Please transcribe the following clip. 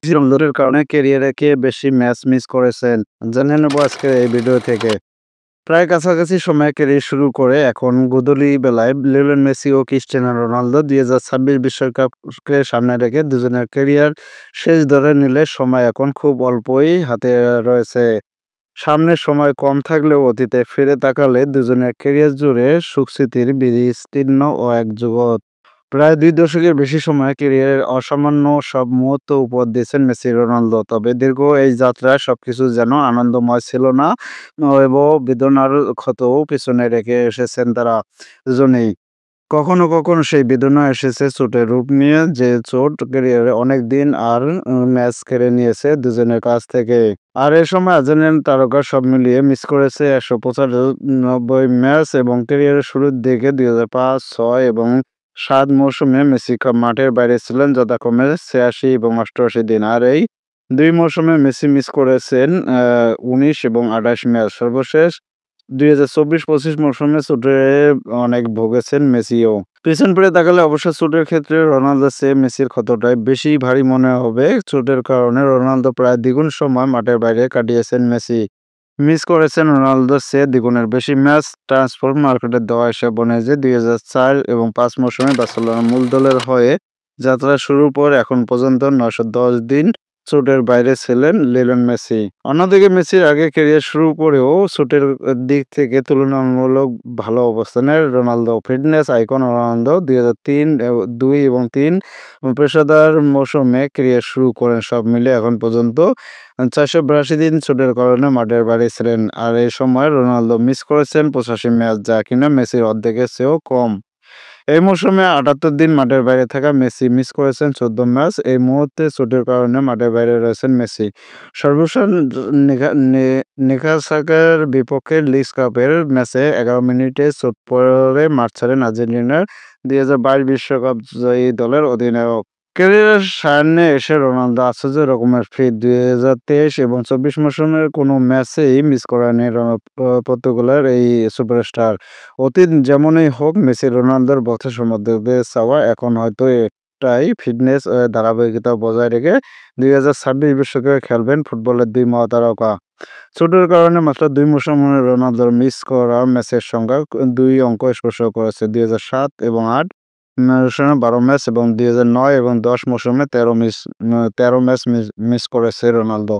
রোনালদোর কারণে ক্যারিয়ারে কে বেশি ম্যাচ মিস করেছেন? জেনে নেব আজকের এই ভিডিও থেকে। প্রায় কাছাকাছি সময়ে ক্যারিয়ার শুরু করে এখন গোধূলি বেলায় লিওনেল মেসি ও ক্রিস্টিয়ানো রোনালদো ২০২৬ বিশ্বকাপকে সামনে রেখে দুজনের ক্যারিয়ার শেষ ধরে নিলে সময় এখন খুব অল্পই হাতে রয়েছে। সামনের সময় কম থাকলেও অতীতে ফিরে তাকালে দুজনের ক্যারিয়ার জুড়ে সুখস্মৃতির বিস্তীর্ণ ও এক জগৎ। প্রায় ২ দশকের বেশি সময় ক্যারিয়ারের অসামান্য সব মুহূর্ত উপহার দিয়েছেন মেসি রোনালদো। তবে দীর্ঘ এই যাত্রায় সবকিছু যেন আনন্দময় ছিল না এবং বেদনার ক্ষতও পেছনে রেখে এসেছেন তারা দুজনেই। কখনো সেই বেদনা এসেছে চোটের রূপ নিয়ে, যে চোট ক্যারিয়ারে অনেক দিন আর ম্যাচ কেড়ে নিয়েছে দুজনের কাছ থেকে। আর এ সময় আর্জেন্টাইন তারকা সব মিলিয়ে মিস করেছে ১৯৫ ম্যাচ এবং ক্যারিয়ারের শুরুর দিকে ২০০৫, ৬ এবং ৭ মৌসুমে মেসি মাঠের বাইরে ছিলেন যথাক্রমে ৮৬ এবং ৮৮ দিন। আর এই ২ মৌসুমে মেসি মিস করেছেন ১৯ এবং ২৮ ম্যাচ। সর্বশেষ ২০২৪-২৫ মৌসুমে চোটে অনেক ভুগেছেন মেসিও। পেছন ফিরে তাকালে অবশ্য চোটের ক্ষেত্রে রোনালদোর চেয়ে মেসির ক্ষতটাই বেশি ভারী মনে হবে। চোটের কারণে রোনালদো প্রায় দ্বিগুণ সময় মাঠের বাইরে কাটিয়েছেন মেসি। মিস করেছেন রোনালদোর চেয়ে দ্বিগুণের বেশি ম্যাচ। ট্রান্সফার মার্কেটের দেওয়া হিসাব অনুযায়ী ২০০৪ এবং ৫ মৌসুমে বার্সেলোনার মূল দলের হয়ে যাত্রা শুরুর পর এখন পর্যন্ত ৯১০ দিন চোটের বাইরে ছিলেন লিওনেল মেসি। অন্যদিকে মেসির আগে ক্যারিয়ার শুরু করেও চোটের দিক থেকে তুলনামূলক ভালো অবস্থানে রোনালদো। ফিটনেস আইকন রোনালদো ২ এবং ৩ পেশাদার মৌসুমে ক্যারিয়ার শুরু করেন। সব মিলিয়ে এখন পর্যন্ত ৪৮২ দিন চোটের কারণে মাঠের বাইরে ছিলেন। আর এই সময় রোনালদো মিস করেছেন ৮৫ ম্যাচ, যা কিনা মেসির অর্ধেকের চেয়েও কম। এই মৌসুমে ৭৮ দিন মাঠের বাইরে থাকা মেসি মিস করেছেন ১৪ ম্যাচ। এই মুহূর্তে চোটের কারণে মাঠের বাইরে রয়েছেন মেসি। সর্বশেষ নেকাসাকার বিপক্ষে লিগ কাপের ম্যাচে ১১ মিনিটে চোট পড়ে মাঠ ছাড়েন আর্জেন্টিনার ২০২২ বিশ্বকাপ জয়ী দলের অধিনায়ক। ক্যারিয়ারের সায়ান্নে এসে রোনালদো আশ্চর্য রকমের ফিট। ২০২৩ এবং ২৪ মৌসুমের কোনো ম্যাচেই মিস করেননি পর্তুগালের এই সুপারস্টার। অতীত যেমনই হোক, মেসি রোনালদোর বক্সের সমর্থকদের চাওয়া এখন হয়তো একটাই, ফিটনেস ও ধারাবাহিকতা বজায় রেখে ২০২৬ বিশ্বকাপে খেলবেন ফুটবলের ২ মহাতারকা। চোটের কারণে মাত্র ২ মৌসুমে রোনালদোর মিস করা ম্যাচের সংখ্যা ২ অঙ্ক স্পর্শ করেছে। ২০০৭ এবং ৮ মৌসুমে ১২ ম্যাচ এবং ২০০৯ এবং ১০ মৌসুমে ১৩ ম্যাচ মিস করেছে রোনালদো।